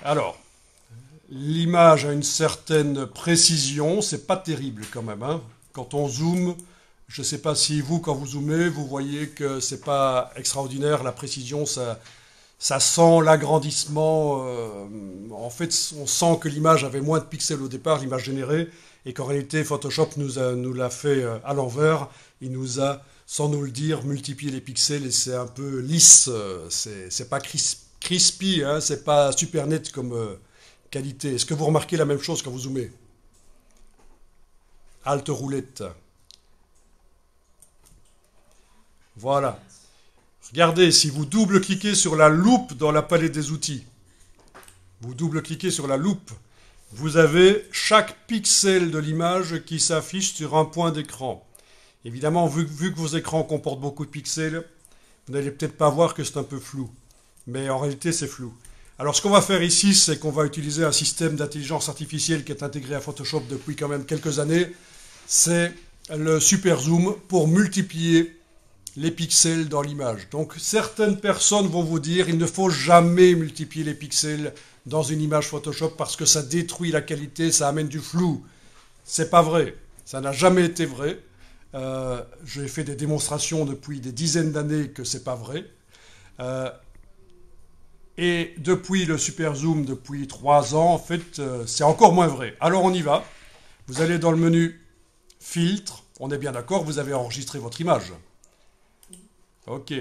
Alors, l'image a une certaine précision, c'est pas terrible quand même, hein. Quand on zoome, je ne sais pas si vous, quand vous zoomez, vous voyez que c'est pas extraordinaire, la précision, ça sent l'agrandissement. En fait, on sent que l'image avait moins de pixels au départ, l'image générée, et qu'en réalité, Photoshop nous l'a fait à l'envers. Il nous a, sans nous le dire, multiplié les pixels et c'est un peu lisse. C'est pas crispy, hein, c'est pas super net comme qualité. Est-ce que vous remarquez la même chose quand vous zoomez? Alt roulette. Voilà. Regardez, si vous double-cliquez sur la loupe dans la palette des outils, vous double-cliquez sur la loupe, vous avez chaque pixel de l'image qui s'affiche sur un point d'écran. Évidemment, vu que vos écrans comportent beaucoup de pixels, vous n'allez peut-être pas voir que c'est un peu flou. Mais en réalité, c'est flou. Alors, ce qu'on va faire ici, c'est qu'on va utiliser un système d'intelligence artificielle qui est intégré à Photoshop depuis quand même quelques années. C'est le super zoom pour multiplier les pixels dans l'image. Donc certaines personnes vont vous dire il ne faut jamais multiplier les pixels dans une image Photoshop parce que ça détruit la qualité, ça amène du flou. C'est pas vrai. Ça n'a jamais été vrai. J'ai fait des démonstrations depuis des dizaines d'années que c'est pas vrai. Euh, et depuis le super zoom, depuis 3 ans, en fait, c'est encore moins vrai. Alors on y va. Vous allez dans le menu filtre. On est bien d'accord, vous avez enregistré votre image. Ok.